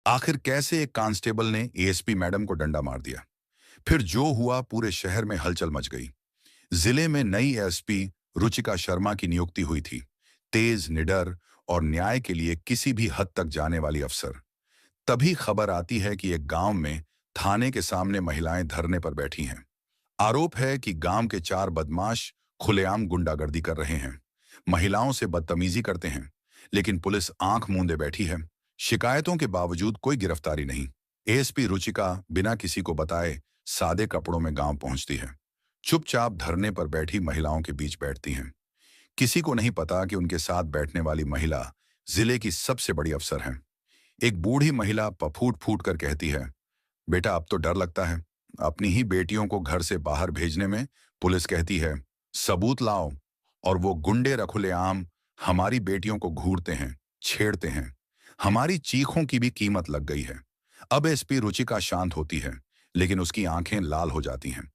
आखिर कैसे एक कांस्टेबल ने एएसपी मैडम को डंडा मार दिया। फिर जो हुआ पूरे शहर में हलचल मच गई। जिले में नई एसपी रुचिका शर्मा की नियुक्ति हुई थी। तेज, निडर और न्याय के लिए किसी भी हद तक जाने वाली अफसर। तभी खबर आती है कि एक गांव में थाने के सामने महिलाएं धरने पर बैठी हैं। आरोप है कि गांव के 4 बदमाश खुलेआम गुंडागर्दी कर रहे हैं, महिलाओं से बदतमीजी करते हैं, लेकिन पुलिस आंख मूंदे बैठी है। शिकायतों के बावजूद कोई गिरफ्तारी नहीं। एएसपी रुचिका बिना किसी को बताए सादे कपड़ों में गांव पहुंचती है। चुपचाप धरने पर बैठी महिलाओं के बीच बैठती हैं। किसी को नहीं पता कि उनके साथ बैठने वाली महिला जिले की सबसे बड़ी अफसर हैं। एक बूढ़ी महिला पफूट फूट कर कहती है, बेटा अब तो डर लगता है, अपनी ही बेटियों को घर से बाहर भेजने में। पुलिस कहती है, सबूत लाओ। और वो गुंडे रखुलेआम हमारी बेटियों को घूरते हैं, छेड़ते हैं। हमारी चीखों की भी कीमत लग गई है। अब एसपी रुचिका शांत होती है, लेकिन उसकी आंखें लाल हो जाती हैं।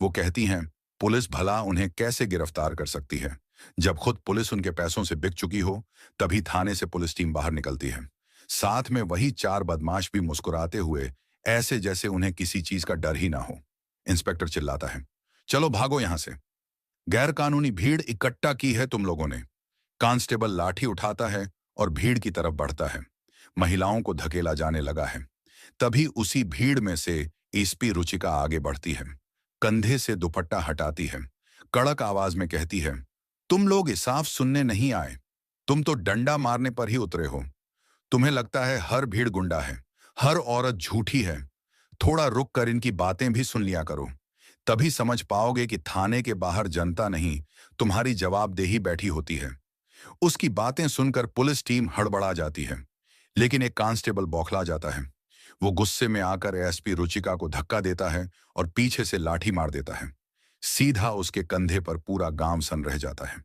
वो कहती हैं, पुलिस भला उन्हें कैसे गिरफ्तार कर सकती है जब खुद पुलिस उनके पैसों से बिक चुकी हो। तभी थाने से पुलिस टीम बाहर निकलती है। साथ में वही 4 बदमाश भी मुस्कुराते हुए, ऐसे जैसे उन्हें किसी चीज का डर ही ना हो। इंस्पेक्टर चिल्लाता है, चलो भागो यहां से, गैर कानूनी भीड़ इकट्ठा की है तुम लोगों ने। कांस्टेबल लाठी उठाता है और भीड़ की तरफ बढ़ता है। महिलाओं को धकेला जाने लगा है। तभी उसी भीड़ में से एसपी रुचिका आगे बढ़ती है, कंधे से दुपट्टा हटाती है, कड़क आवाज में कहती है, तुम लोग इंसाफ सुनने नहीं आए, तुम तो डंडा मारने पर ही उतरे हो। तुम्हें लगता है हर भीड़ गुंडा है, हर औरत झूठी है। थोड़ा रुक कर इनकी बातें भी सुन लिया करो, तभी समझ पाओगे कि थाने के बाहर जनता नहीं, तुम्हारी जवाबदेही बैठी होती है। उसकी बातें सुनकर पुलिस टीम हड़बड़ा जाती है, लेकिन एक कांस्टेबल बौखला जाता है। वो गुस्से में आकर एसपी रुचिका को धक्का देता है और पीछे से लाठी मार देता है। सीधा उसके कंधे पर पूरा गांव सन रह जाता है।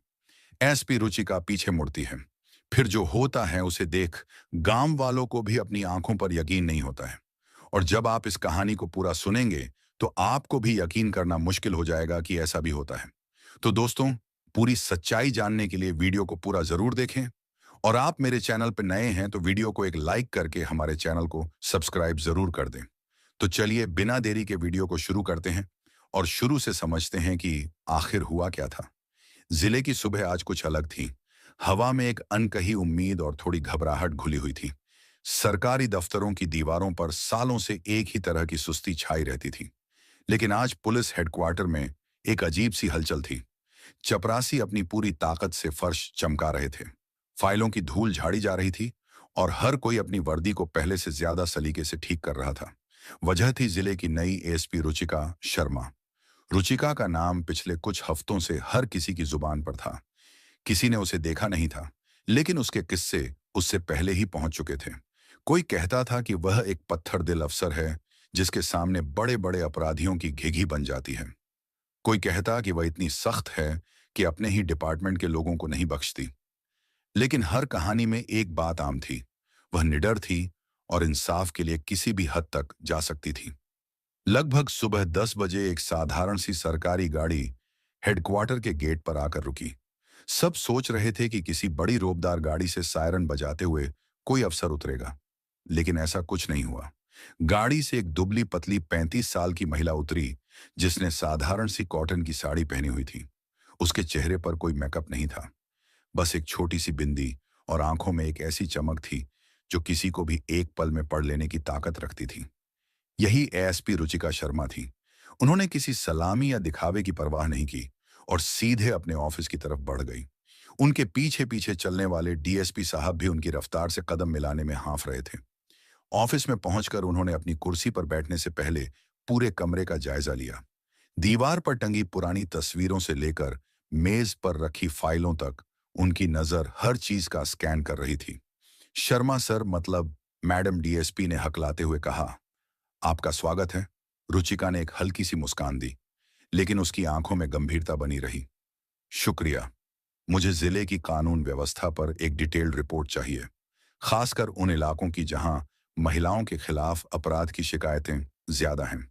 एसपी रुचिका पीछे मुड़ती है। फिर जो होता है उसे देख गांव वालों को भी अपनी आंखों पर यकीन नहीं होता है। और जब आप इस कहानी को पूरा सुनेंगे तो आपको भी यकीन करना मुश्किल हो जाएगा कि ऐसा भी होता है। तो दोस्तों, पूरी सच्चाई जानने के लिए वीडियो को पूरा जरूर देखें। और आप मेरे चैनल पर नए हैं तो वीडियो को एक लाइक करके हमारे चैनल को सब्सक्राइब जरूर कर दें। तो चलिए बिना देरी के वीडियो को शुरू करते हैं और शुरू से समझते हैं कि आखिर हुआ क्या था। जिले की सुबह आज कुछ अलग थी। हवा में एक अनकही उम्मीद और थोड़ी घबराहट घुली हुई थी। सरकारी दफ्तरों की दीवारों पर सालों से एक ही तरह की सुस्ती छाई रहती थी, लेकिन आज पुलिस हेडक्वार्टर में एक अजीब सी हलचल थी। चपरासी अपनी पूरी ताकत से फर्श चमका रहे थे, फाइलों की धूल झाड़ी जा रही थी और हर कोई अपनी वर्दी को पहले से ज्यादा सलीके से ठीक कर रहा था। वजह थी जिले की नई एसपी रुचिका शर्मा। रुचिका का नाम पिछले कुछ हफ्तों से हर किसी की जुबान पर था। किसी ने उसे देखा नहीं था, लेकिन उसके किस्से उससे पहले ही पहुंच चुके थे। कोई कहता था कि वह एक पत्थर दिल अफसर है जिसके सामने बड़े बड़े अपराधियों की घिघी बन जाती है। कोई कहता कि वह इतनी सख्त है कि अपने ही डिपार्टमेंट के लोगों को नहीं बख्शती। लेकिन हर कहानी में एक बात आम थी, वह निडर थी और इंसाफ के लिए किसी भी हद तक जा सकती थी। लगभग सुबह 10 बजे एक साधारण सी सरकारी गाड़ी हेडक्वार्टर के गेट पर आकर रुकी। सब सोच रहे थे कि किसी बड़ी रोबदार गाड़ी से सायरन बजाते हुए कोई अफसर उतरेगा, लेकिन ऐसा कुछ नहीं हुआ। गाड़ी से एक दुबली पतली 35 साल की महिला उतरी, जिसने साधारण सी कॉटन की साड़ी पहनी हुई थी। उसके चेहरे पर कोई मेकअप नहीं था, बस एक छोटी सी बिंदी, और आंखों में एक ऐसी चमक थी जो किसी को भी एक पल में पढ़ लेने की ताकत रखती थी। यही एएसपी रुचिका शर्मा थी। उन्होंने किसी सलामी या दिखावे की परवाह नहीं की और सीधे अपने ऑफिस की तरफ बढ़ गई। उनके पीछे पीछे चलने वाले डीएसपी साहब भी उनकी रफ्तार से कदम मिलाने में हाँफ रहे थे। ऑफिस में पहुंचकर उन्होंने अपनी कुर्सी पर बैठने से पहले पूरे कमरे का जायजा लिया। दीवार पर टंगी पुरानी तस्वीरों से लेकर मेज पर रखी फाइलों तक उनकी नजर हर चीज का स्कैन कर रही थी। शर्मा सर, मतलब मैडम, डीएसपी ने हकलाते हुए कहा, आपका स्वागत है। रुचिका ने एक हल्की सी मुस्कान दी, लेकिन उसकी आंखों में गंभीरता बनी रही। शुक्रिया। मुझे जिले की कानून व्यवस्था पर एक डिटेल्ड रिपोर्ट चाहिए, खासकर उन इलाकों की जहां महिलाओं के खिलाफ अपराध की शिकायतें ज्यादा हैं।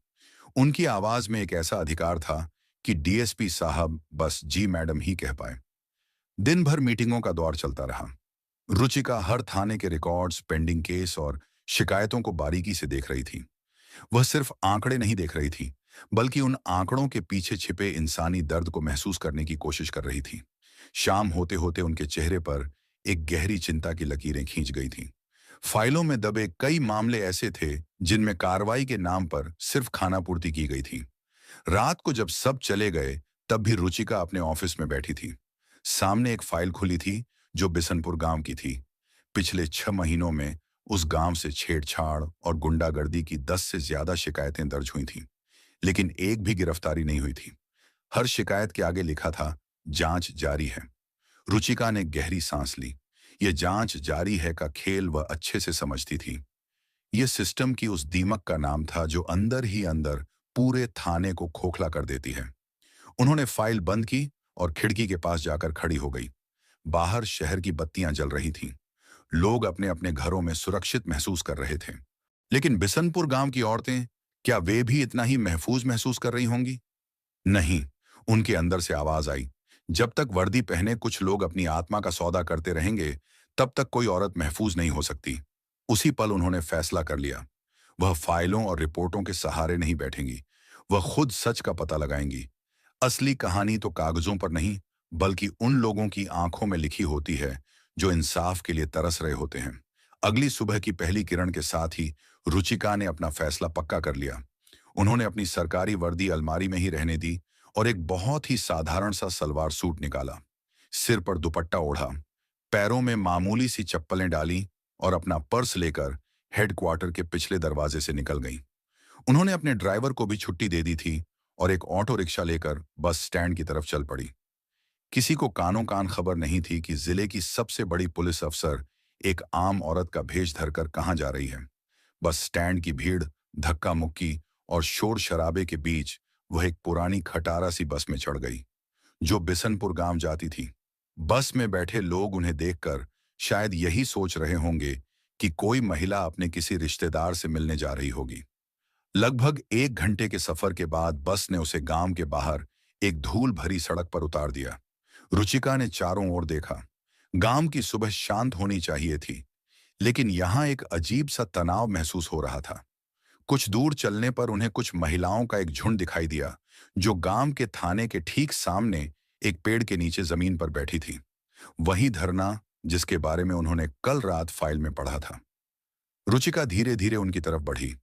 उनकी आवाज में एक ऐसा अधिकार था कि डीएसपी साहब बस जी मैडम ही कह पाए। दिन भर मीटिंगों का दौर चलता रहा। रुचिका हर थाने के रिकॉर्ड्स, पेंडिंग केस और शिकायतों को बारीकी से देख रही थी। वह सिर्फ आंकड़े नहीं देख रही थी, बल्कि उन आंकड़ों के पीछे छिपे इंसानी दर्द को महसूस करने की कोशिश कर रही थी। शाम होते होते उनके चेहरे पर एक गहरी चिंता की लकीरें खींच गई थीं। फाइलों में दबे कई मामले ऐसे थे जिनमें कार्रवाई के नाम पर सिर्फ खानापूर्ति की गई थी। रात को जब सब चले गए, तब भी रुचिका अपने ऑफिस में बैठी थी। सामने एक फाइल खुली थी जो बिशनपुर गांव की थी। पिछले 6 महीनों में उस गांव से छेड़छाड़ और गुंडागर्दी की 10 से ज्यादा शिकायतें दर्ज हुई थीं, लेकिन एक भी गिरफ्तारी नहीं हुई थी। हर शिकायत के आगे लिखा था, जांच जारी है। रुचिका ने गहरी सांस ली। ये जांच जारी है का खेल वह अच्छे से समझती थी। ये सिस्टम की उस दीमक का नाम था जो अंदर ही अंदर पूरे थाने को खोखला कर देती है। उन्होंने फाइल बंद की और खिड़की के पास जाकर खड़ी हो गई। बाहर शहर की बत्तियां जल रही थीं। लोग अपने अपने घरों में सुरक्षित महसूस कर रहे थे। लेकिन बिशनपुर गांव की औरतें, क्या वे भी इतना ही महफूज महसूस कर रही होंगी? नहीं। उनके अंदर से आवाज आई, जब तक वर्दी पहने कुछ लोग अपनी आत्मा का सौदा करते रहेंगे, तब तक कोई औरत महफूज नहीं हो सकती। उसी पल उन्होंने फैसला कर लिया। वह फाइलों और रिपोर्टों के सहारे नहीं बैठेंगी। वह खुद सच का पता लगाएंगी। असली कहानी तो कागजों पर नहीं, बल्कि उन लोगों की आंखों में लिखी होती है जो इंसाफ के लिए तरस रहे होते हैं। अगली सुबह की पहली किरण के साथ ही रुचिका ने अपना फैसला पक्का कर लिया। उन्होंने अपनी सरकारी वर्दी अलमारी में ही रहने दी और एक बहुत ही साधारण सा सलवार सूट निकाला। सिर पर दुपट्टा ओढ़ा, पैरों में मामूली सी चप्पलें डाली और अपना पर्स लेकर हेडक्वार्टर के पिछले दरवाजे से निकल गईं। उन्होंने अपने ड्राइवर को भी छुट्टी दे दी थी और एक ऑटो रिक्शा लेकर बस स्टैंड की तरफ चल पड़ी। किसी को कानों कान खबर नहीं थी कि जिले की सबसे बड़ी पुलिस अफसर एक आम औरत का भेष धरकर कहाँ जा रही है। बस स्टैंड की भीड़, धक्का मुक्की और शोर शराबे के बीच वह एक पुरानी खटारा सी बस में चढ़ गई जो बिशनपुर गांव जाती थी। बस में बैठे लोग उन्हें देखकर शायद यही सोच रहे होंगे कि कोई महिला अपने किसी रिश्तेदार से मिलने जा रही होगी। लगभग 1 घंटे के सफर के बाद बस ने उसे गांव के बाहर एक धूल भरी सड़क पर उतार दिया। रुचिका ने चारों ओर देखा। गांव की सुबह शांत होनी चाहिए थी, लेकिन यहां एक अजीब सा तनाव महसूस हो रहा था। कुछ दूर चलने पर उन्हें कुछ महिलाओं का एक झुंड दिखाई दिया जो गांव के थाने के ठीक सामने एक पेड़ के नीचे जमीन पर बैठी थी। वही धरना जिसके बारे में उन्होंने कल रात फाइल में पढ़ा था। रुचिका धीरे धीरे उनकी तरफ बढ़ी।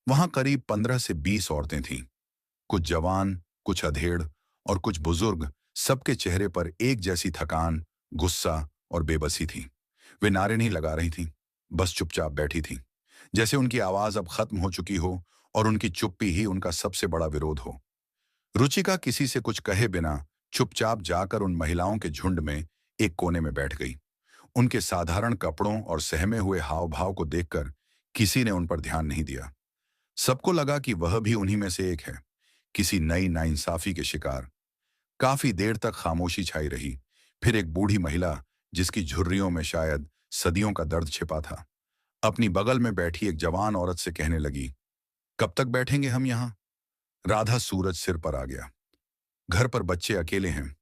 वहां करीब 15 से 20 औरतें थीं। कुछ जवान, कुछ अधेड़ और कुछ बुजुर्ग। सबके चेहरे पर एक जैसी थकान, गुस्सा और बेबसी थी। वे नारे नहीं लगा रही थीं, बस चुपचाप बैठी थीं, जैसे उनकी आवाज अब खत्म हो चुकी हो और उनकी चुप्पी ही उनका सबसे बड़ा विरोध हो। रुचिका किसी से कुछ कहे बिना चुपचाप जाकर उन महिलाओं के झुंड में एक कोने में बैठ गई। उनके साधारण कपड़ों और सहमे हुए हाव भाव को देखकर किसी ने उन पर ध्यान नहीं दिया। सबको लगा कि वह भी उन्हीं में से एक है, किसी नई नाइंसाफी के शिकार। काफी देर तक खामोशी छाई रही। फिर एक बूढ़ी महिला, जिसकी झुर्रियों में शायद सदियों का दर्द छिपा था, अपनी बगल में बैठी एक जवान औरत से कहने लगी, कब तक बैठेंगे हम यहाँ? राधा, सूरज सिर पर आ गया। घर पर बच्चे अकेले हैं।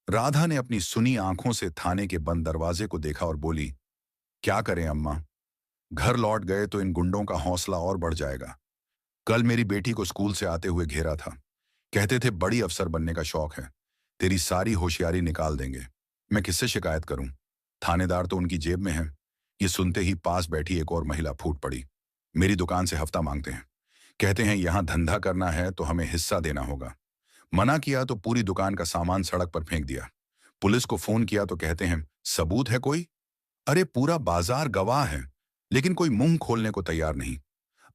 राधा ने अपनी सुनी आंखों से थाने के बंद दरवाजे को देखा और बोली, क्या करें अम्मा, घर लौट गए तो इन गुंडों का हौसला और बढ़ जाएगा। कल मेरी बेटी को स्कूल से आते हुए घेरा था। कहते थे बड़ी अफसर बनने का शौक है, तेरी सारी होशियारी निकाल देंगे। मैं किससे शिकायत करूं? थानेदार तो उनकी जेब में है। ये सुनते ही पास बैठी एक और महिला फूट पड़ी। मेरी दुकान से हफ्ता मांगते हैं। कहते हैं यहां धंधा करना है तो हमें हिस्सा देना होगा। मना किया तो पूरी दुकान का सामान सड़क पर फेंक दिया। पुलिस को फोन किया तो कहते हैं सबूत है कोई? अरे पूरा बाजार गवाह है, लेकिन कोई मुंह खोलने को तैयार नहीं।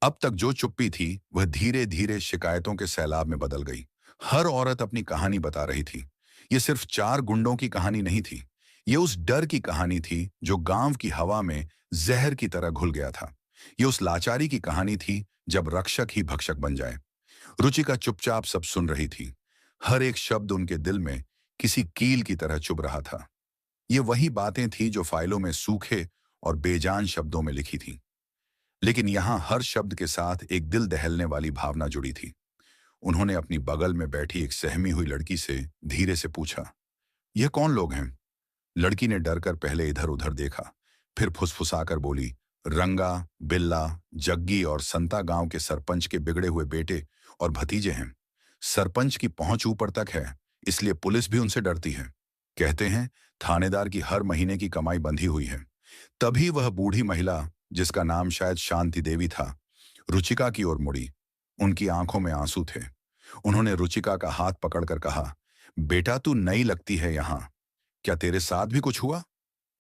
अब तक जो चुप्पी थी वह धीरे धीरे शिकायतों के सैलाब में बदल गई। हर औरत अपनी कहानी बता रही थी। ये सिर्फ 4 गुंडों की कहानी नहीं थी। ये उस डर की कहानी थी जो गांव की हवा में जहर की तरह घुल गया था। ये उस लाचारी की कहानी थी जब रक्षक ही भक्षक बन जाए। रुचिका चुपचाप सब सुन रही थी। हर एक शब्द उनके दिल में किसी कील की तरह चुभ रहा था। ये वही बातें थी जो फाइलों में सूखे और बेजान शब्दों में लिखी थी, लेकिन यहां हर शब्द के साथ एक दिल दहलने वाली भावना जुड़ी थी। उन्होंने अपनी बगल में बैठी एक सहमी हुई लड़की से धीरे से पूछा, यह कौन लोग हैं? लड़की ने डरकर पहले इधर उधर देखा, फिर फुसफुसाकर बोली, रंगा, बिल्ला, जग्गी और संता गांव के सरपंच के बिगड़े हुए बेटे और भतीजे हैं। सरपंच की पहुंच ऊपर तक है, इसलिए पुलिस भी उनसे डरती है। कहते हैं थानेदार की हर महीने की कमाई बंधी हुई है। तभी वह बूढ़ी महिला, जिसका नाम शायद शांति देवी था, रुचिका की ओर मुड़ी। उनकी आंखों में आंसू थे। उन्होंने रुचिका का हाथ पकड़कर कहा, बेटा तू नई लगती है यहां, क्या तेरे साथ भी कुछ हुआ?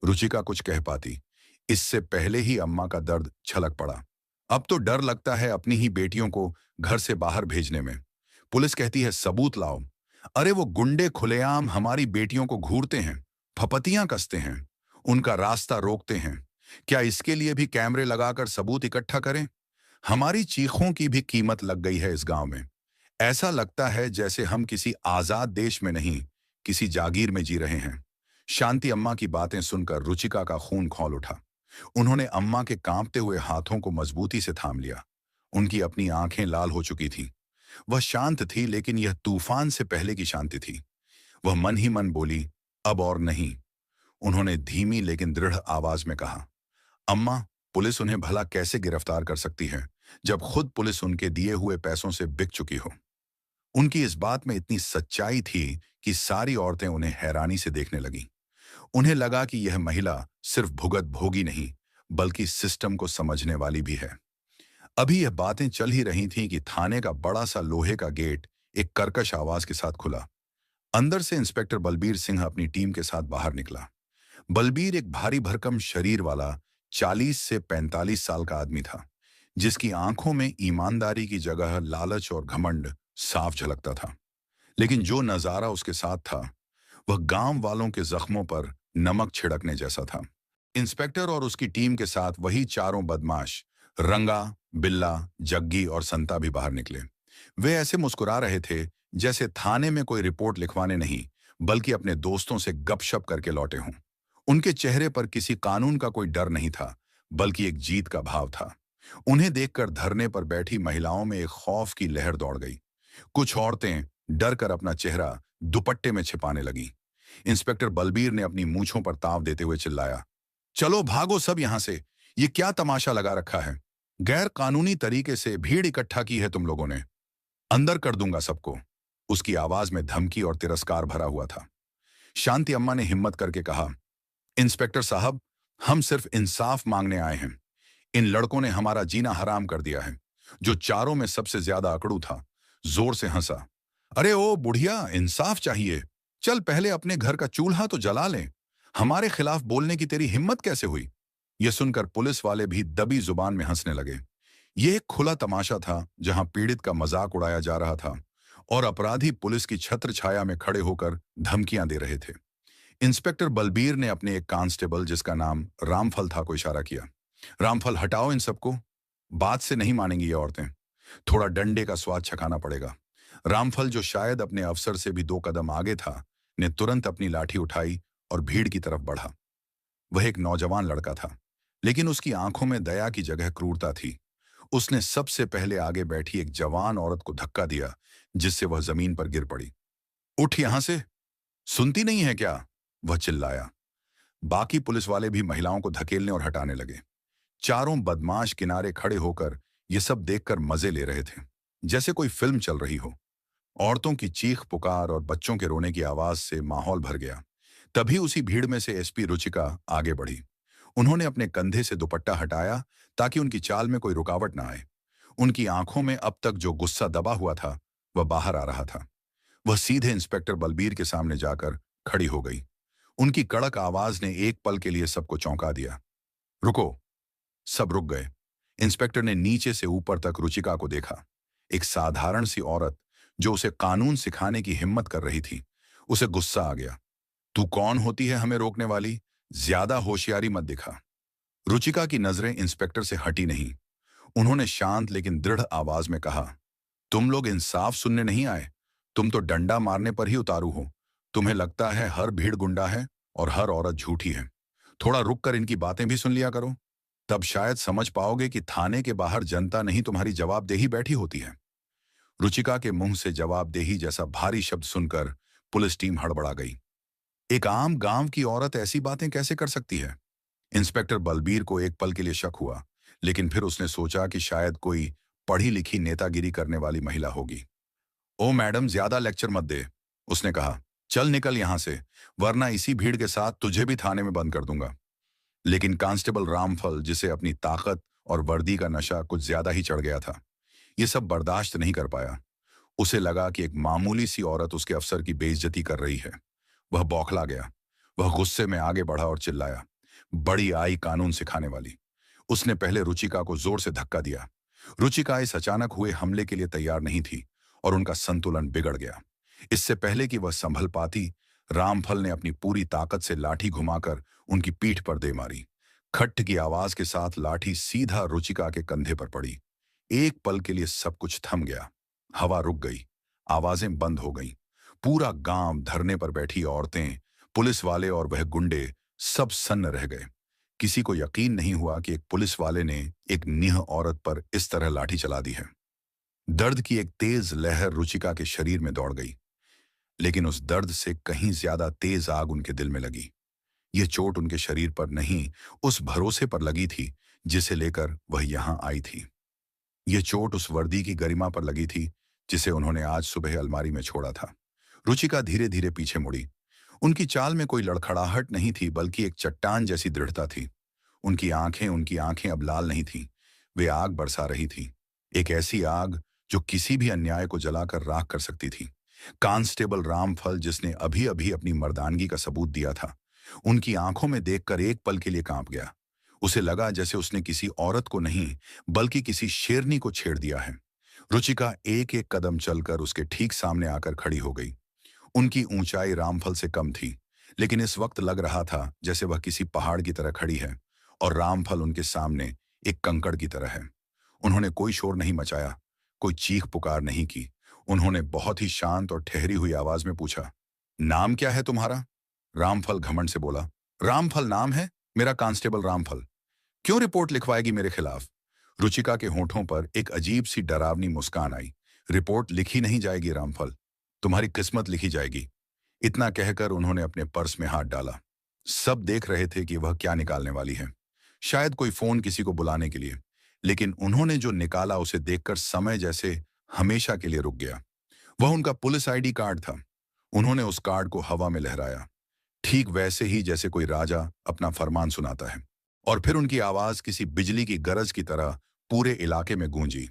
रुचिका कुछ कह पाती, इससे पहले ही अम्मा का दर्द छलक पड़ा। अब तो डर लगता है अपनी ही बेटियों को घर से बाहर भेजने में। पुलिस कहती है सबूत लाओ। अरे वो गुंडे खुलेआम हमारी बेटियों को घूरते हैं, फपतियां कसते हैं, उनका रास्ता रोकते हैं। क्या इसके लिए भी कैमरे लगाकर सबूत इकट्ठा करें? हमारी चीखों की भी कीमत लग गई है इस गांव में। ऐसा लगता है जैसे हम किसी आजाद देश में नहीं, किसी जागीर में जी रहे हैं। शांति अम्मा की बातें सुनकर रुचिका का खून खौल उठा। उन्होंने अम्मा के कांपते हुए हाथों को मजबूती से थाम लिया। उनकी अपनी आंखें लाल हो चुकी थीं। वह शांत थी, लेकिन यह तूफान से पहले की शांति थी। वह मन ही मन बोली, अब और नहीं। उन्होंने धीमी लेकिन दृढ़ आवाज में कहा, अम्मा, पुलिस उन्हें भला कैसे गिरफ्तार कर सकती है जब खुद पुलिस उनके दिए हुए पैसों से बिक चुकी हो? उनकी इस बात में इतनी सच्चाई थी कि सारी औरतें उन्हें हैरानी से देखने लगीं। उन्हें लगा कि यह महिला सिर्फ भुगत भोगी नहीं, बल्कि सिस्टम को समझने वाली भी है। अभी यह बातें चल ही रही थीं कि थाने का बड़ा सा लोहे का गेट एक कर्कश आवाज के साथ खुला। अंदर से इंस्पेक्टर बलबीर सिंह अपनी टीम के साथ बाहर निकला। बलबीर एक भारी भरकम शरीर वाला 40 से 45 साल का आदमी था, जिसकी आंखों में ईमानदारी की जगह लालच और घमंड साफ झलकता था। लेकिन जो नजारा उसके साथ था, वह गांव वालों के जख्मों पर नमक छिड़कने जैसा था। इंस्पेक्टर और उसकी टीम के साथ वही चारों बदमाश, रंगा, बिल्ला, जग्गी और संता भी बाहर निकले। वे ऐसे मुस्कुरा रहे थे जैसे थाने में कोई रिपोर्ट लिखवाने नहीं, बल्कि अपने दोस्तों से गपशप करके लौटे हों। उनके चेहरे पर किसी कानून का कोई डर नहीं था, बल्कि एक जीत का भाव था। उन्हें देखकर धरने पर बैठी महिलाओं में एक खौफ की लहर दौड़ गई। कुछ औरतें डर कर अपना चेहरा दुपट्टे में छिपाने लगीं। इंस्पेक्टर बलबीर ने अपनी मूंछों पर ताव देते हुए चिल्लाया, चलो भागो सब यहां से। ये क्या तमाशा लगा रखा है? गैर कानूनी तरीके से भीड़ इकट्ठा की है तुम लोगों ने। अंदर कर दूंगा सबको। उसकी आवाज में धमकी और तिरस्कार भरा हुआ था। शांति अम्मा ने हिम्मत करके कहा, इंस्पेक्टर साहब, हम सिर्फ इंसाफ मांगने आए हैं। इन लड़कों ने हमारा जीना हराम कर दिया है। जो चारों में सबसे ज्यादा अकड़ू था, जोर से हंसा। अरे ओ बुढ़िया, इंसाफ चाहिए। चल पहले अपने घर का चूल्हा तो जला लें। हमारे खिलाफ बोलने की तेरी हिम्मत कैसे हुई? यह सुनकर पुलिस वाले भी दबी जुबान में हंसने लगे। यह एक खुला तमाशा था, जहां पीड़ित का मजाक उड़ाया जा रहा था और अपराधी पुलिस की छत्र छाया में खड़े होकर धमकियां दे रहे थे। इंस्पेक्टर बलबीर ने अपने एक कांस्टेबल, जिसका नाम रामफल था, को इशारा किया। रामफल, हटाओ इन सबको। बात से नहीं मानेंगी ये औरतें। थोड़ा डंडे का स्वाद छकाना पड़ेगा। रामफल, जो शायद अपने अफसर से भी 2 कदम आगे था, ने तुरंत अपनी लाठी उठाई और भीड़ की तरफ बढ़ा। वह एक नौजवान लड़का था, लेकिन उसकी आंखों में दया की जगह क्रूरता थी। उसने सबसे पहले आगे बैठी एक जवान औरत को धक्का दिया, जिससे वह जमीन पर गिर पड़ी। उठ यहां से, सुनती नहीं है क्या? वह चिल्लाया। बाकी पुलिस वाले भी महिलाओं को धकेलने और हटाने लगे। चारों बदमाश किनारे खड़े होकर ये सब देखकर मजे ले रहे थे, जैसे कोई फिल्म चल रही हो। औरतों की चीख पुकार और बच्चों के रोने की आवाज से माहौल भर गया। तभी उसी भीड़ में से एसपी रुचिका आगे बढ़ी। उन्होंने अपने कंधे से दुपट्टा हटाया ताकि उनकी चाल में कोई रुकावट ना आए। उनकी आंखों में अब तक जो गुस्सा दबा हुआ था, वह बाहर आ रहा था। वह सीधे इंस्पेक्टर बलबीर के सामने जाकर खड़ी हो गई। उनकी कड़क आवाज ने एक पल के लिए सबको चौंका दिया। रुको। सब रुक गए। इंस्पेक्टर ने नीचे से ऊपर तक रुचिका को देखा। एक साधारण सी औरत जो उसे कानून सिखाने की हिम्मत कर रही थी। उसे गुस्सा आ गया। तू कौन होती है हमें रोकने वाली? ज्यादा होशियारी मत दिखा। रुचिका की नजरें इंस्पेक्टर से हटी नहीं। उन्होंने शांत लेकिन दृढ़ आवाज में कहा, तुम लोग इंसाफ सुनने नहीं आए, तुम तो डंडा मारने पर ही उतारू हो। तुम्हें लगता है हर भीड़ गुंडा है और हर औरत झूठी है। थोड़ा रुक कर इनकी बातें भी सुन लिया करो, तब शायद समझ पाओगे कि थाने के बाहर जनता नहीं तुम्हारी जवाबदेही बैठी होती है। रुचिका के मुंह से जवाबदेही जैसा भारी शब्द सुनकर पुलिस टीम हड़बड़ा गई। एक आम गांव की औरत ऐसी बातें कैसे कर सकती है? इंस्पेक्टर बलबीर को एक पल के लिए शक हुआ, लेकिन फिर उसने सोचा कि शायद कोई पढ़ी लिखी नेतागिरी करने वाली महिला होगी। ओ मैडम, ज्यादा लेक्चर मत दे, उसने कहा। चल निकल यहां से, वरना इसी भीड़ के साथ तुझे भी थाने में बंद कर दूंगा। लेकिन कांस्टेबल रामफल, जिसे अपनी ताकत और वर्दी का नशा कुछ ज्यादा ही चढ़ गया था, ये सब बर्दाश्त नहीं कर पाया। उसे लगा कि एक मामूली सी औरत उसके अफसर की बेइज्जती कर रही है। वह बौखला गया। वह गुस्से में आगे बढ़ा और चिल्लाया, बड़ी आई कानून सिखाने वाली। उसने पहले रुचिका को जोर से धक्का दिया। रुचिका इस अचानक हुए हमले के लिए तैयार नहीं थी और उनका संतुलन बिगड़ गया। इससे पहले कि वह संभल पाती, रामफल ने अपनी पूरी ताकत से लाठी घुमाकर उनकी पीठ पर दे मारी। खट्ट की आवाज के साथ लाठी सीधा रुचिका के कंधे पर पड़ी। एक पल के लिए सब कुछ थम गया। हवा रुक गई, आवाजें बंद हो गईं। पूरा गांव, धरने पर बैठी औरतें, पुलिस वाले और वह गुंडे सब सन्न रह गए। किसी को यकीन नहीं हुआ कि एक पुलिस वाले ने एक निह औरत पर इस तरह लाठी चला दी है। दर्द की एक तेज लहर रुचिका के शरीर में दौड़ गई, लेकिन उस दर्द से कहीं ज्यादा तेज आग उनके दिल में लगी। ये चोट उनके शरीर पर नहीं, उस भरोसे पर लगी थी जिसे लेकर वह यहां आई थी। ये चोट उस वर्दी की गरिमा पर लगी थी जिसे उन्होंने आज सुबह अलमारी में छोड़ा था। रुचिका धीरे धीरे पीछे मुड़ी। उनकी चाल में कोई लड़खड़ाहट नहीं थी, बल्कि एक चट्टान जैसी दृढ़ता थी। उनकी आंखें अब लाल नहीं थीं, वे आग बरसा रही थी। एक ऐसी आग जो किसी भी अन्याय को जलाकर राख कर सकती थी। कांस्टेबल रामफल, जिसने अभी अभी अपनी मर्दानगी का सबूत दिया था, उनकी आंखों में देखकर एक पल के लिए कांप गया। उसे लगा जैसे उसने किसी औरत को नहीं, बल्कि किसी शेरनी को छेड़ दिया है। रुचिका एक एक कदम चलकर उसके ठीक सामने आकर खड़ी हो गई। उनकी ऊंचाई रामफल से कम थी, लेकिन इस वक्त लग रहा था जैसे वह किसी पहाड़ की तरह खड़ी है और रामफल उनके सामने एक कंकड़ की तरह है। उन्होंने कोई शोर नहीं मचाया, कोई चीख पुकार नहीं की। उन्होंने बहुत ही शांत और ठहरी हुई आवाज में पूछा, नाम क्या है तुम्हारा? रामफल घमंड से बोला, रामफल नाम है मेरा, कांस्टेबल रामफल। क्यों रिपोर्ट लिखवाएगी मेरे खिलाफ? रुचिका के होठों पर एक अजीब सी डरावनी मुस्कान आई। रिपोर्ट लिखी नहीं जाएगी रामफल, तुम्हारी किस्मत लिखी जाएगी। इतना कहकर उन्होंने अपने पर्स में हाथ डाला। सब देख रहे थे कि वह क्या निकालने वाली है। शायद कोई फोन किसी को बुलाने के लिए, लेकिन उन्होंने जो निकाला उसे देखकर समय जैसे हमेशा के लिए रुक गया। वह उनका पुलिस आईडी कार्ड था। उन्होंने उस कार्ड को हवा में लहराया, ठीक वैसे ही जैसे कोई राजा अपना फरमान सुनाता है। और फिर उनकी आवाज किसी बिजली की गरज की तरह पूरे इलाके में गूंजी।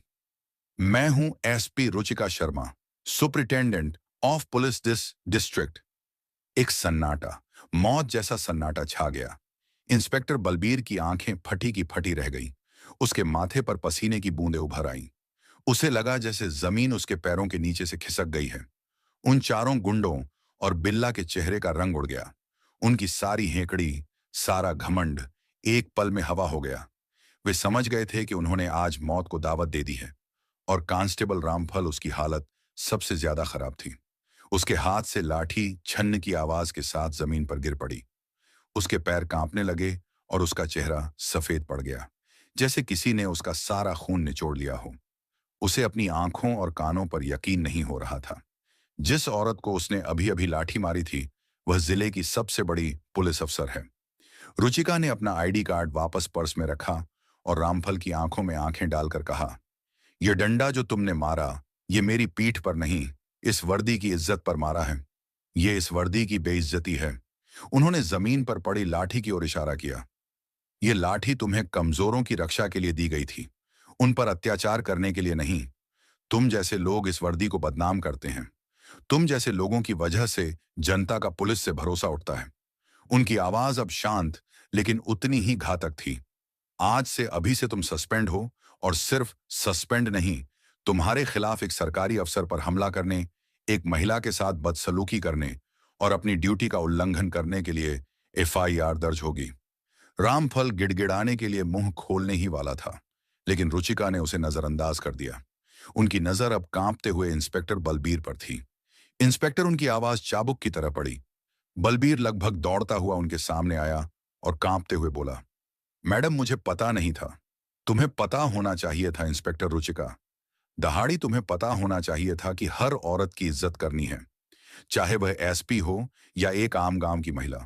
मैं हूं SP Ruchika Sharma, superintendent of police this district. एक सन्नाटा, मौत जैसा सन्नाटा छा गया। इंस्पेक्टर बलबीर की आंखें फटी की फटी रह गईं। उसके माथे पर पसीने की बूंदें उभर आईं। उसे लगा जैसे जमीन उसके पैरों के नीचे से खिसक गई है। उन चारों गुंडों और बिल्ला के चेहरे का रंग उड़ गया। उनकी सारी हेकड़ी, सारा घमंड एक पल में हवा हो गया। वे समझ गए थे कि उन्होंने आज मौत को दावत दे दी है। और कांस्टेबल रामफल, उसकी हालत सबसे ज्यादा खराब थी। उसके हाथ से लाठी छन्न की आवाज के साथ जमीन पर गिर पड़ी। उसके पैर कांपने लगे और उसका चेहरा सफेद पड़ गया, जैसे किसी ने उसका सारा खून निचोड़ लिया हो। उसे अपनी आंखों और कानों पर यकीन नहीं हो रहा था। जिस औरत को उसने अभी अभी लाठी मारी थी, वह जिले की सबसे बड़ी पुलिस अफसर है। रुचिका ने अपना आईडी कार्ड वापस पर्स में रखा और रामफल की आंखों में आंखें डालकर कहा, यह डंडा जो तुमने मारा, ये मेरी पीठ पर नहीं, इस वर्दी की इज्जत पर मारा है। ये इस वर्दी की बेइज्जती है। उन्होंने जमीन पर पड़ी लाठी की ओर इशारा किया। ये लाठी तुम्हें कमजोरों की रक्षा के लिए दी गई थी, उन पर अत्याचार करने के लिए नहीं। तुम जैसे लोग इस वर्दी को बदनाम करते हैं। तुम जैसे लोगों की वजह से जनता का पुलिस से भरोसा उठता है। उनकी आवाज अब शांत, लेकिन उतनी ही घातक थी। आज से अभी से तुम सस्पेंड हो, और सिर्फ सस्पेंड नहीं, तुम्हारे खिलाफ एक सरकारी अफसर पर हमला करने, एक महिला के साथ बदसलूकी करने और अपनी ड्यूटी का उल्लंघन करने के लिए एफआईआर दर्ज होगी। रामफल गिड़गिड़ाने के लिए मुंह खोलने ही वाला था, लेकिन रुचिका ने उसे नजरअंदाज कर दिया। उनकी नजर अब कांपते हुए इंस्पेक्टर बलबीर पर थी। इंस्पेक्टर, उनकी आवाज चाबुक की तरह पड़ी। बलबीर लगभग दौड़ता हुआ उनके सामने आया और कांपते हुए बोला, मैडम, मुझे पता नहीं था। तुम्हें पता होना चाहिए था इंस्पेक्टर रुचिका। दहाड़ी तुम्हें पता होना चाहिए था कि हर औरत की इज्जत करनी है, चाहे वह एसपी हो या एक आम गांव की महिला।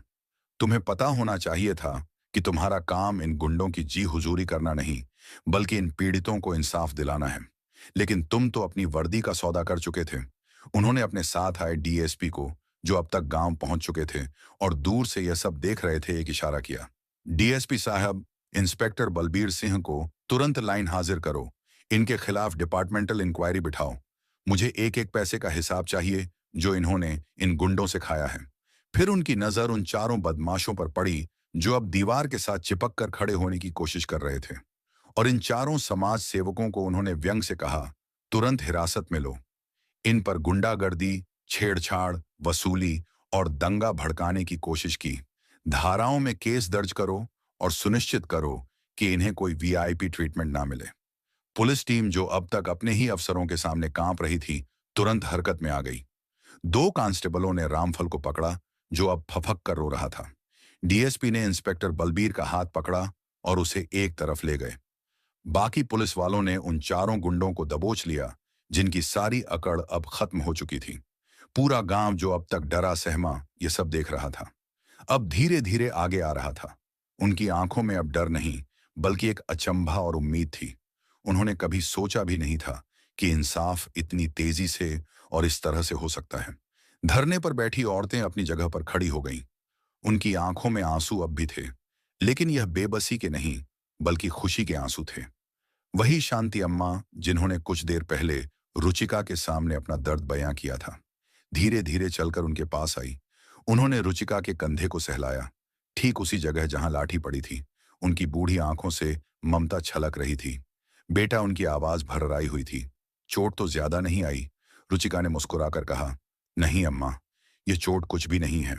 तुम्हें पता होना चाहिए था कि तुम्हारा काम इन गुंडों की जी हुजूरी करना नहीं, बल्कि इन पीड़ितों को इंसाफ दिलाना है। लेकिन तुम तो अपनी वर्दी का सौदा कर चुके थे। उन्होंने अपने साथ आए डीएसपी को, जो अब तक गांव पहुंच चुके थे और दूर से यह सब देख रहे थे, एक इशारा किया। डीएसपी साहब, इंस्पेक्टर बलबीर सिंह को तुरंत लाइन हाजिर करो। इनके खिलाफ डिपार्टमेंटल इंक्वायरी बिठाओ। मुझे एक एक पैसे का हिसाब चाहिए जो इन्होंने इन गुंडों से खाया है। फिर उनकी नजर उन चारों बदमाशों पर पड़ी जो अब दीवार के साथ चिपक कर खड़े होने की कोशिश कर रहे थे। और इन चारों समाज सेवकों को उन्होंने व्यंग से कहा, तुरंत हिरासत में लो। इन पर गुंडागर्दी, छेड़छाड़, वसूली और दंगा भड़काने की कोशिश की। धाराओं में केस दर्ज करो और सुनिश्चित करो कि इन्हें कोई वीआईपी ट्रीटमेंट ना मिले। पुलिस टीम, जो अब तक अपने ही अफसरों के सामने कांप रही थी, तुरंत हरकत में आ गई। दो कांस्टेबलों ने रामफल को पकड़ा, जो अब फफक कर रो रहा था। डीएसपी ने इंस्पेक्टर बलबीर का हाथ पकड़ा और उसे एक तरफ ले गए। बाकी पुलिस वालों ने उन चारों गुंडों को दबोच लिया, जिनकी सारी अकड़ अब खत्म हो चुकी थी। पूरा गांव, जो अब तक डरा सहमा ये सब देख रहा था, अब धीरे धीरे आगे आ रहा था। उनकी आंखों में अब डर नहीं, बल्कि एक अचंभा और उम्मीद थी। उन्होंने कभी सोचा भी नहीं था कि इंसाफ इतनी तेजी से और इस तरह से हो सकता है। धरने पर बैठी औरतें अपनी जगह पर खड़ी हो गईं। उनकी आंखों में आंसू अब भी थे, लेकिन यह बेबसी के नहीं, बल्कि खुशी के आंसू थे। वही शांति अम्मा, जिन्होंने कुछ देर पहले रुचिका के सामने अपना दर्द बयां किया था, धीरे धीरे चलकर उनके पास आई। उन्होंने रुचिका के कंधे को सहलाया, ठीक उसी जगह जहां लाठी पड़ी थी। उनकी बूढ़ी आंखों से ममता छलक रही थी। बेटा, उनकी आवाज भर्राई हुई थी। चोट तो ज्यादा नहीं आई? रुचिका ने मुस्कुराकर कहा। नहीं अम्मा, ये चोट कुछ भी नहीं है।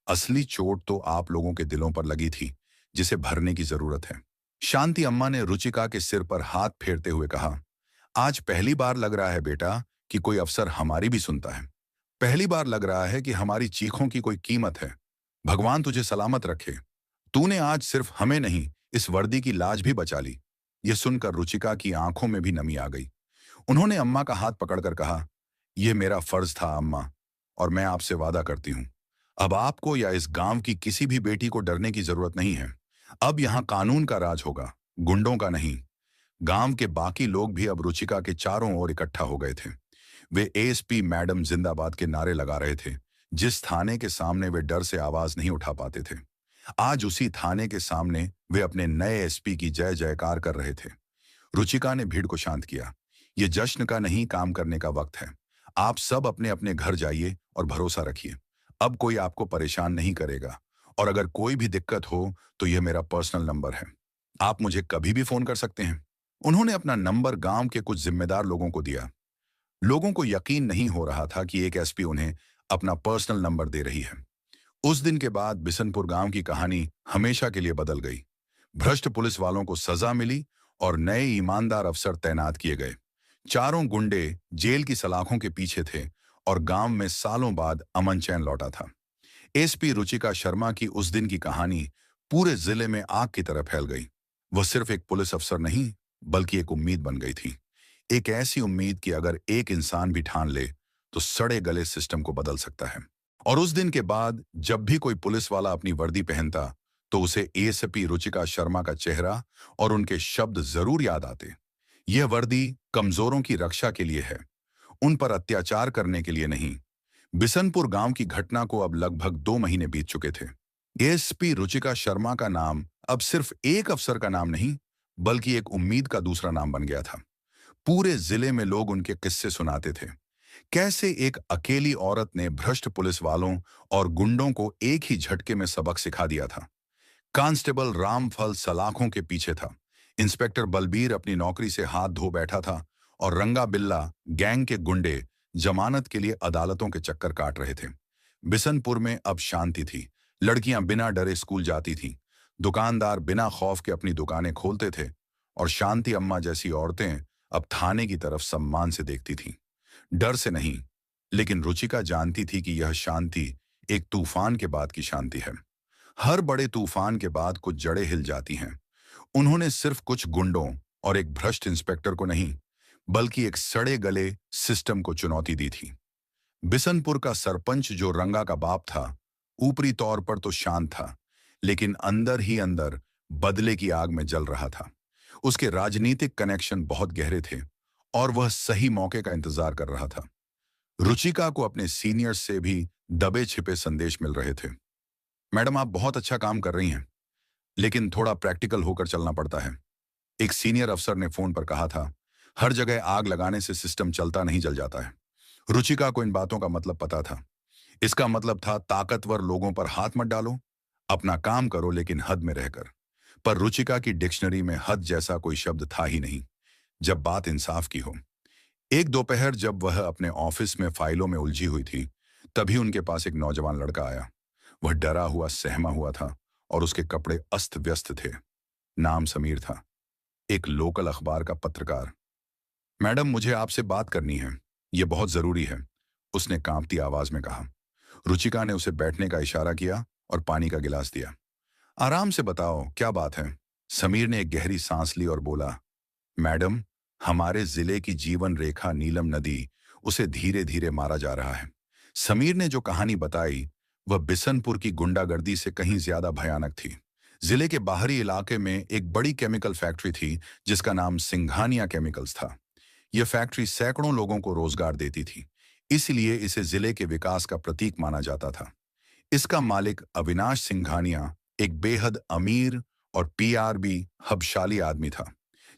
असली चोट तो आप लोगों के दिलों पर लगी थी, जिसे भरने की जरूरत है। शांति अम्मा ने रुचिका के सिर पर हाथ फेरते हुए कहा, आज पहली बार लग रहा है बेटा कि कोई अफसर हमारी भी सुनता है। पहली बार लग रहा है कि हमारी चीखों की कोई कीमत है। भगवान तुझे सलामत रखे। तूने आज सिर्फ हमें नहीं, इस वर्दी की लाज भी बचा ली। यह सुनकर रुचिका की आंखों में भी नमी आ गई। उन्होंने अम्मा का हाथ पकड़कर कहा, यह मेरा फर्ज था अम्मा, और मैं आपसे वादा करती हूं, अब आपको या इस गांव की किसी भी बेटी को डरने की जरूरत नहीं है। अब यहां कानून का राज होगा, गुंडों का नहीं। गांव के बाकी लोग भी अब रुचिका के चारों ओर इकट्ठा हो गए थे। वे एएसपी मैडम जिंदाबाद के नारे लगा रहे थे। जिस थाने के सामने वे डर से आवाज नहीं उठा पाते थे, आज उसी थाने के सामने वे अपने नए एसपी की जय जयकार कर रहे थे। रुचिका ने भीड़ को शांत किया। ये जश्न का नहीं, काम करने का वक्त है। आप सब अपने अपने घर जाइए और भरोसा रखिए, अब कोई आपको परेशान नहीं करेगा। और अगर कोई भी दिक्कत हो तो यह मेरा पर्सनल नंबर है, आप मुझे कभी भी फोन कर सकते हैं। उन्होंने अपना नंबर गांव के कुछ जिम्मेदार लोगों को दिया। लोगों को यकीन नहीं हो रहा था कि एक एसपी उन्हें अपना पर्सनल नंबर दे रही है। उस दिन के बाद बिशनपुर गांव की कहानी हमेशा के लिए बदल गई। भ्रष्ट पुलिस वालों को सजा मिली और नए ईमानदार अफसर तैनात किए गए। चारों गुंडे जेल की सलाखों के पीछे थे और गांव में सालों बाद अमन चैन लौटा था। एसपी रुचिका शर्मा की उस दिन की कहानी पूरे जिले में आग की तरह फैल गई। वह सिर्फ एक पुलिस अफसर नहीं, बल्कि एक उम्मीद बन गई थी। एक ऐसी उम्मीद कि अगर एक इंसान भी ठान ले तो सड़े गले सिस्टम को बदल सकता है। और उस दिन के बाद जब भी कोई पुलिस वाला अपनी वर्दी पहनता तो उसे एएसपी रुचिका शर्मा का चेहरा और उनके शब्द जरूर याद आते। यह वर्दी कमजोरों की रक्षा के लिए है, उन पर अत्याचार करने के लिए नहीं। बिशनपुर गांव की घटना को अब लगभग 2 महीने बीत चुके थे। एएसपी रुचिका शर्मा का नाम अब सिर्फ एक अफसर का नाम नहीं, बल्कि एक उम्मीद का दूसरा नाम बन गया था। पूरे जिले में लोग उनके किस्से सुनाते थे। कैसे एक अकेली औरत ने भ्रष्ट पुलिस वालों और गुंडों को एक ही झटके में सबक सिखा दिया था। कांस्टेबल रामफल सलाखों के पीछे था, इंस्पेक्टर बलबीर अपनी नौकरी से हाथ धो बैठा था, और रंगा बिल्ला गैंग के गुंडे जमानत के लिए अदालतों के चक्कर काट रहे थे। बिशनपुर में अब शांति थी। लड़कियां बिना डरे स्कूल जाती थीं, दुकानदार बिना खौफ के अपनी दुकानें खोलते थे, और शांति अम्मा जैसी औरतें अब थाने की तरफ सम्मान से देखती थीं। डर से नहीं, लेकिन रुचिका जानती थी कि यह शांति एक तूफान के बाद की शांति है। हर बड़े तूफान के बाद कुछ जड़ें हिल जाती हैं। उन्होंने सिर्फ कुछ गुंडों और एक भ्रष्ट इंस्पेक्टर को नहीं, बल्कि एक सड़े गले सिस्टम को चुनौती दी थी। बिशनपुर का सरपंच, जो रंगा का बाप था, ऊपरी तौर पर तो शांत था, लेकिन अंदर ही अंदर बदले की आग में जल रहा था। उसके राजनीतिक कनेक्शन बहुत गहरे थे और वह सही मौके का इंतजार कर रहा था। रुचिका को अपने सीनियर्स से भी दबे छिपे संदेश मिल रहे थे। मैडम, आप बहुत अच्छा काम कर रही हैं, लेकिन थोड़ा प्रैक्टिकल होकर चलना पड़ता है। एक सीनियर अफसर ने फोन पर कहा था। हर जगह आग लगाने से सिस्टम चलता नहीं, जल जाता है। रुचिका को इन बातों का मतलब पता था। इसका मतलब था ताकतवर लोगों पर हाथ मत डालो, अपना काम करो लेकिन हद में रहकर। पर रुचिका की डिक्शनरी में हद जैसा कोई शब्द था ही नहीं, जब बात इंसाफ की हो। एक दोपहर जब वह अपने ऑफिस में फाइलों में उलझी हुई थी, तभी उनके पास एक नौजवान लड़का आया। वह डरा हुआ, सहमा हुआ था और उसके कपड़े अस्त व्यस्त थे। नाम समीर था, एक लोकल अखबार का पत्रकार। मैडम, मुझे आपसे बात करनी है, यह बहुत जरूरी है, उसने कांपती आवाज में कहा। रुचिका ने उसे बैठने का इशारा किया और पानी का गिलास दिया। आराम से बताओ, क्या बात है? समीर ने एक गहरी सांस ली और बोला, मैडम, हमारे जिले की जीवन रेखा नीलम नदी, उसे धीरे धीरे मारा जा रहा है। समीर ने जो कहानी बताई वह बिशनपुर की गुंडागर्दी से कहीं ज्यादा भयानक थी। जिले के बाहरी इलाके में एक बड़ी केमिकल फैक्ट्री थी जिसका नाम सिंघानिया केमिकल्स था। यह फैक्ट्री सैकड़ों लोगों को रोजगार देती थी, इसलिए इसे जिले के विकास का प्रतीक माना जाता था। इसका मालिक अविनाश सिंघानिया एक बेहद अमीर और पीआरबी हबशाली आदमी था,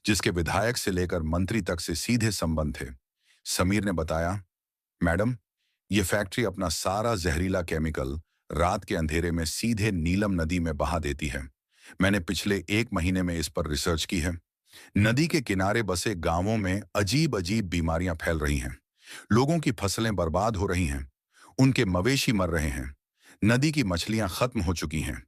जिसके विधायक से लेकर मंत्री तक से सीधे संबंध थे। समीर ने बताया, मैडम, यह फैक्ट्री अपना सारा जहरीला केमिकल रात के अंधेरे में सीधे नीलम नदी में बहा देती है। मैंने पिछले 1 महीने में इस पर रिसर्च की है। नदी के किनारे बसे गांवों में अजीब अजीब बीमारियां फैल रही हैं। लोगों की फसलें बर्बाद हो रही हैं। उनके मवेशी मर रहे हैं। नदी की मछलियां खत्म हो चुकी हैं।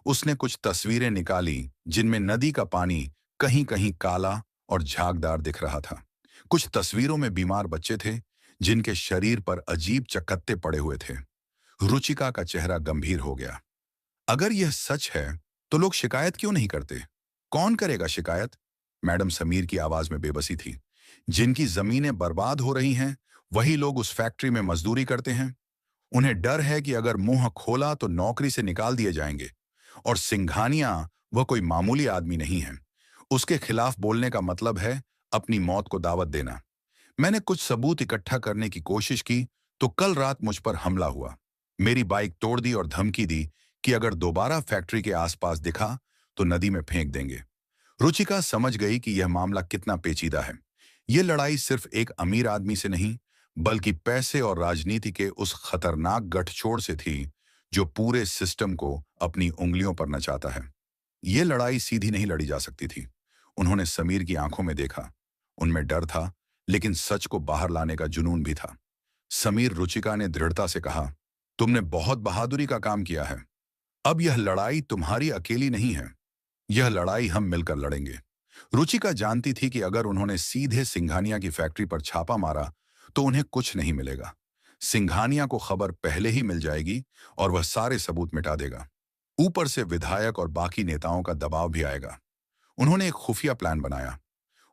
उसने कुछ तस्वीरें निकाली जिनमें नदी का पानी कहीं कहीं काला और झागदार दिख रहा था। कुछ तस्वीरों में बीमार बच्चे थे जिनके शरीर पर अजीब चकत्ते पड़े हुए थे। रुचिका का चेहरा गंभीर हो गया। अगर यह सच है तो लोग शिकायत क्यों नहीं करते? कौन करेगा शिकायत? मैडम, समीर की आवाज में बेबसी थी। जिनकी जमीनें बर्बाद हो रही हैं, वही लोग उस फैक्ट्री में मजदूरी करते हैं। उन्हें डर है कि अगर मुंह खोला तो नौकरी से निकाल दिए जाएंगे। और सिंघानिया, वह कोई मामूली आदमी नहीं है। उसके खिलाफ बोलने का मतलब है अपनी मौत को दावत देना। मैंने कुछ सबूत इकट्ठा करने की कोशिश की तो कल रात मुझ पर हमला हुआ। मेरी बाइक तोड़ दी और धमकी दी कि अगर दोबारा फैक्ट्री के आसपास दिखा तो नदी में फेंक देंगे। रुचिका समझ गई कि यह मामला कितना पेचीदा है। यह लड़ाई सिर्फ एक अमीर आदमी से नहीं, बल्कि पैसे और राजनीति के उस खतरनाक गठजोड़ से थी जो पूरे सिस्टम को अपनी उंगलियों पर नचाता है। यह लड़ाई सीधी नहीं लड़ी जा सकती थी। उन्होंने समीर की आंखों में देखा। उनमें डर था, लेकिन सच को बाहर लाने का जुनून भी था। समीर, रुचिका ने दृढ़ता से कहा, तुमने बहुत बहादुरी का काम किया है। अब यह लड़ाई तुम्हारी अकेली नहीं है। यह लड़ाई हम मिलकर लड़ेंगे। रुचिका जानती थी कि अगर उन्होंने सीधे सिंघानिया की फैक्ट्री पर छापा मारा तो उन्हें कुछ नहीं मिलेगा। सिंघानिया को खबर पहले ही मिल जाएगी और वह सारे सबूत मिटा देगा। ऊपर से विधायक और बाकी नेताओं का दबाव भी आएगा। उन्होंने एक खुफिया प्लान बनाया।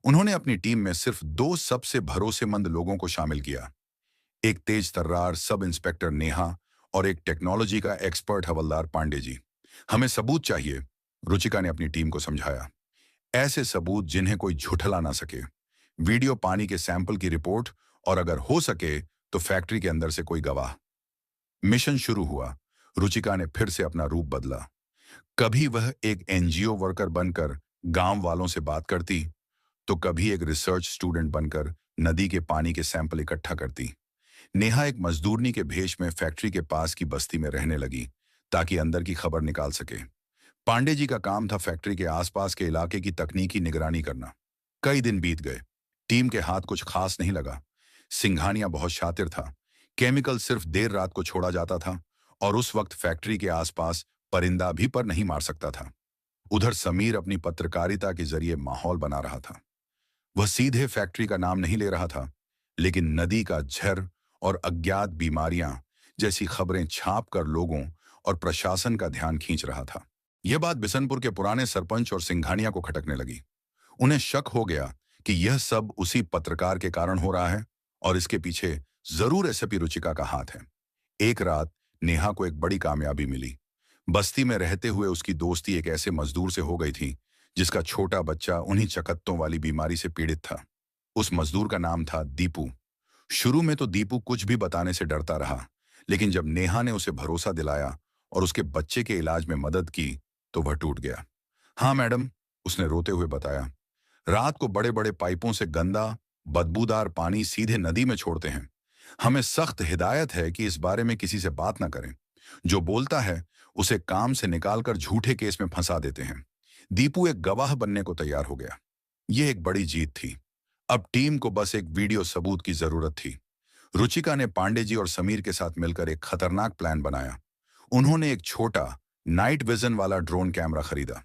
उन्होंने अपनी टीम में सिर्फ 2 सबसे भरोसेमंद लोगों को शामिल किया, एक तेज तर्रार सब इंस्पेक्टर नेहा और एक टेक्नोलॉजी का एक्सपर्ट हवलदार पांडे जी। हमें सबूत चाहिए, रुचिका ने अपनी टीम को समझाया। ऐसे सबूत जिन्हें कोई झुठला ना सके। वीडियो, पानी के सैंपल की रिपोर्ट और अगर हो सके तो फैक्ट्री के अंदर से कोई गवाह। मिशन शुरू हुआ। रुचिका ने फिर से अपना रूप बदला। कभी वह एक एनजीओ वर्कर बनकर गांव वालों से बात करती, तो कभी एक रिसर्च स्टूडेंट बनकर नदी के पानी के सैंपल इकट्ठा करती। नेहा एक मजदूरनी के भेष में फैक्ट्री के पास की बस्ती में रहने लगी ताकि अंदर की खबर निकाल सके। पांडे जी का काम था फैक्ट्री के आसपास के इलाके की तकनीकी निगरानी करना। कई दिन बीत गए। टीम के हाथ कुछ खास नहीं लगा। सिंघानिया बहुत शातिर था। केमिकल सिर्फ देर रात को छोड़ा जाता था और उस वक्त फैक्ट्री के आसपास परिंदा भी पर नहीं मार सकता था। उधर समीर अपनी पत्रकारिता के जरिए माहौल बना रहा था। वह सीधे फैक्ट्री का नाम नहीं ले रहा था, लेकिन नदी का झर और अज्ञात बीमारियां जैसी खबरें छाप कर लोगों और प्रशासन का ध्यान खींच रहा था। यह बात बिशनपुर के पुराने सरपंच और सिंघानिया को खटकने लगी। उन्हें शक हो गया कि यह सब उसी पत्रकार के कारण हो रहा है और इसके पीछे जरूर एसपी रुचिका का हाथ है। एक रात नेहा को एक बड़ी कामयाबी मिली। बस्ती में रहते हुए उसकी दोस्ती एक ऐसे मजदूर से हो गई थी जिसका छोटा बच्चा उन्हीं चकत्तों वाली बीमारी से पीड़ित था। उस मजदूर का नाम था दीपू। शुरू में तो दीपू कुछ भी बताने से डरता रहा, लेकिन जब नेहा ने उसे भरोसा दिलाया और उसके बच्चे के इलाज में मदद की, तो वह टूट गया। हाँ मैडम, उसने रोते हुए बताया, रात को बड़े बड़े पाइपों से गंदा बदबूदार पानी सीधे नदी में छोड़ते हैं। हमें सख्त हिदायत है कि इस बारे में किसी से बात ना करें। जो बोलता है उसे काम से निकालकर झूठे केस में फंसा देते हैं। दीपू एक गवाह बनने को तैयार हो गया। यह एक बड़ी जीत थी। अब टीम को बस एक वीडियो सबूत की जरूरत थी। रुचिका ने पांडे जी और समीर के साथ मिलकर एक खतरनाक प्लान बनाया। उन्होंने एक छोटा नाइट विजन वाला ड्रोन कैमरा खरीदा।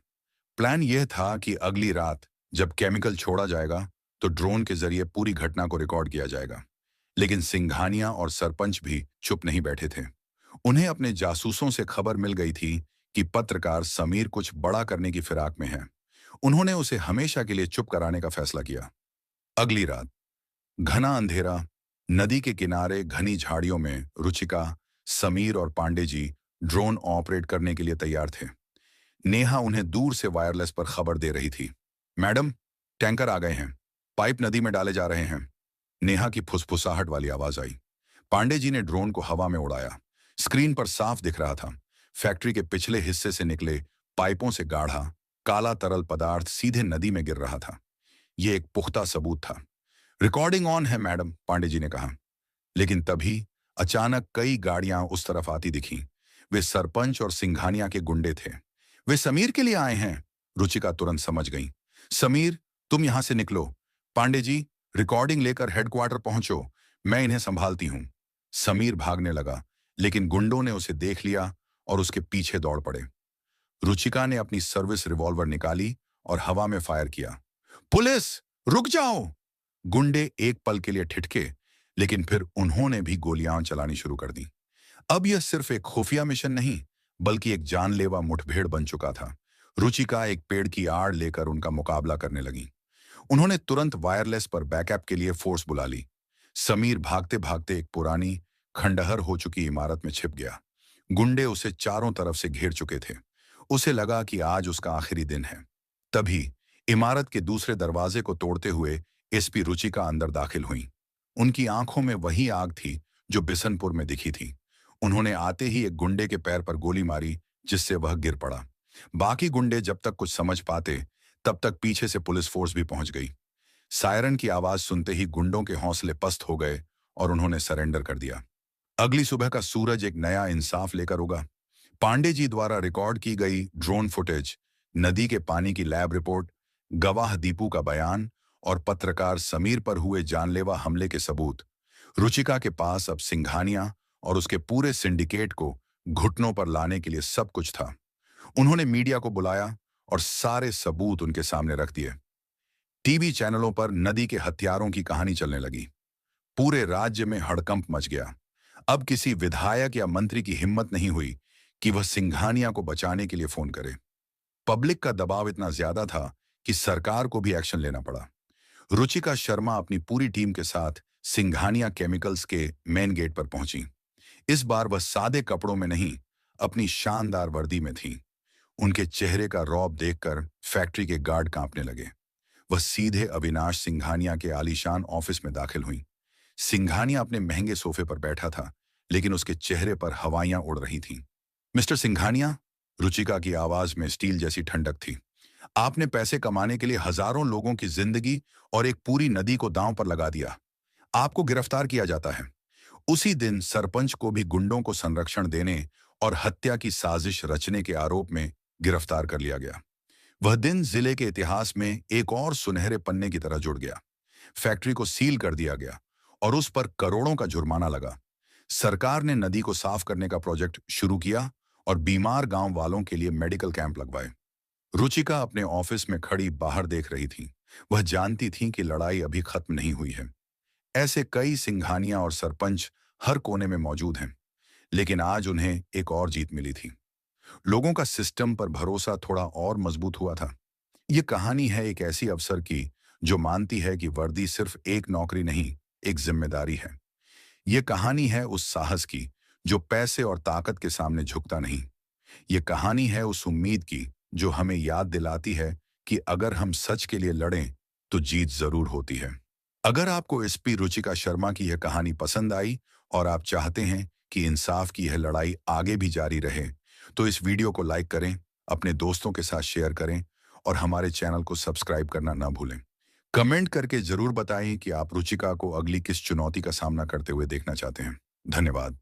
प्लान यह था कि अगली रात जब केमिकल छोड़ा जाएगा तो ड्रोन के जरिए पूरी घटना को रिकॉर्ड किया जाएगा। लेकिन सिंघानिया और सरपंच भी चुप नहीं बैठे थे। उन्हें अपने जासूसों से खबर मिल गई थी कि पत्रकार समीर कुछ बड़ा करने की फिराक में है। उन्होंने उसे हमेशा के लिए चुप कराने का फैसला किया। अगली रात घना अंधेरा, नदी के किनारे घनी झाड़ियों में रुचिका, समीर और पांडे जी ड्रोन ऑपरेट करने के लिए तैयार थे। नेहा उन्हें दूर से वायरलेस पर खबर दे रही थी। मैडम, टैंकर आ गए हैं, पाइप नदी में डाले जा रहे हैं। नेहा की फुसफुसाहट वाली आवाज आई। पांडे जी ने ड्रोन को हवा में उड़ाया। स्क्रीन पर साफ दिख रहा था, फैक्ट्री के पिछले हिस्से से निकले पाइपों से गाढ़ा काला तरल पदार्थ सीधे नदी में गिर रहा था। यह एक पुख्ता सबूत था। रिकॉर्डिंग ऑन है मैडम, पांडे जी ने कहा। लेकिन तभी अचानक कई गाड़ियां उस तरफ आती दिखीं। वे सरपंच और सिंघानिया के गुंडे थे। वे समीर के लिए आए हैं, रुचिका तुरंत समझ गई। समीर, तुम यहां से निकलो। पांडे जी, रिकॉर्डिंग लेकर हेडक्वार्टर पहुंचो, मैं इन्हें संभालती हूं। समीर भागने लगा, लेकिन गुंडों ने उसे देख लिया और उसके पीछे दौड़ पड़े। रुचिका ने अपनी सर्विस रिवॉल्वर निकाली और हवा में फायर किया। पुलिस, रुक जाओ! गुंडे एक पल के लिए ठिठके, लेकिन फिर उन्होंने भी गोलियां चलानी शुरू कर दी। अब यह सिर्फ एक खुफिया मिशन नहीं, बल्कि एक जानलेवा मुठभेड़ बन चुका था। रुचिका एक पेड़ की आड़ लेकर उनका मुकाबला करने लगी। उन्होंने तुरंत वायरलेस पर बैकअप के लिए फोर्स बुला ली। समीर भागते भागते एक पुरानी खंडहर हो चुकी इमारत में छिप गया। गुंडे उसे चारों तरफ से घेर चुके थे। उसे लगा कि आज उसका आखिरी दिन है। तभी इमारत के दूसरे दरवाजे को तोड़ते हुए एसपी रुचिका अंदर दाखिल हुई। उनकी आंखों में वही आग थी जो बिशनपुर में दिखी थी। उन्होंने आते ही एक गुंडे के पैर पर गोली मारी, जिससे वह गिर पड़ा। बाकी गुंडे जब तक कुछ समझ पाते, तब तक पीछे से पुलिस फोर्स भी पहुंच गई। सायरन की आवाज सुनते ही गुंडों के हौसले पस्त हो गए और उन्होंने सरेंडर कर दिया। अगली सुबह का सूरज एक नया इंसाफ लेकर उगा। पांडे जी द्वारा रिकॉर्ड की गई ड्रोन फुटेज, नदी के पानी की लैब रिपोर्ट, गवाह दीपू का बयान और पत्रकार समीर पर हुए जानलेवा हमले के सबूत। रुचिका के पास अब सिंघानिया और उसके पूरे सिंडिकेट को घुटनों पर लाने के लिए सब कुछ था। उन्होंने मीडिया को बुलाया और सारे सबूत उनके सामने रख दिए। टीवी चैनलों पर नदी के हत्यारों की कहानी चलने लगी। पूरे राज्य में हड़कंप मच गया। अब किसी विधायक या मंत्री की हिम्मत नहीं हुई कि वह सिंघानिया को बचाने के लिए फोन करे। पब्लिक का दबाव इतना ज्यादा था कि सरकार को भी एक्शन लेना पड़ा। रुचिका शर्मा अपनी पूरी टीम के साथ सिंघानिया केमिकल्स के मेन गेट पर पहुंची। इस बार वह सादे कपड़ों में नहीं, अपनी शानदार वर्दी में थी। उनके चेहरे का रौब देखकर फैक्ट्री के गार्ड कांपने लगे। वह सीधे अविनाश सिंघानिया के आलीशान ऑफिस में दाखिल हुई। सिंघानिया अपने महंगे सोफे पर बैठा था, लेकिन उसके चेहरे पर हवाइयां उड़ रही थीं। मिस्टर सिंघानिया, रुचिका की आवाज में स्टील जैसी ठंडक थी। आपने पैसे कमाने के लिए हजारों लोगों की जिंदगी और एक पूरी नदी को दांव पर लगा दिया। आपको गिरफ्तार किया जाता है। उसी दिन सरपंच को भी गुंडों को संरक्षण देने और हत्या की साजिश रचने के आरोप में गिरफ्तार कर लिया गया। वह दिन जिले के इतिहास में एक और सुनहरे पन्ने की तरह जुड़ गया। फैक्ट्री को सील कर दिया गया और उस पर करोड़ों का जुर्माना लगा। सरकार ने नदी को साफ करने का प्रोजेक्ट शुरू किया और बीमार गांव वालों के लिए मेडिकल कैंप लगवाए। रुचिका अपने ऑफिस में खड़ी बाहर देख रही थी। वह जानती थी कि लड़ाई अभी खत्म नहीं हुई है। ऐसे कई सिंघानिया और सरपंच हर कोने में मौजूद हैं, लेकिन आज उन्हें एक और जीत मिली थी। लोगों का सिस्टम पर भरोसा थोड़ा और मजबूत हुआ था। ये कहानी है एक ऐसी अफसर की जो मानती है कि वर्दी सिर्फ एक नौकरी नहीं, एक जिम्मेदारी है। ये कहानी है उस साहस की जो पैसे और ताकत के सामने झुकता नहीं। ये कहानी है उस उम्मीद की जो हमें याद दिलाती है कि अगर हम सच के लिए लड़ें तो जीत जरूर होती है। अगर आपको एसपी रुचिका शर्मा की यह कहानी पसंद आई और आप चाहते हैं कि इंसाफ की यह लड़ाई आगे भी जारी रहे, तो इस वीडियो को लाइक करें, अपने दोस्तों के साथ शेयर करें और हमारे चैनल को सब्सक्राइब करना ना भूलें। कमेंट करके जरूर बताएं कि आप रुचिका को अगली किस चुनौती का सामना करते हुए देखना चाहते हैं। धन्यवाद।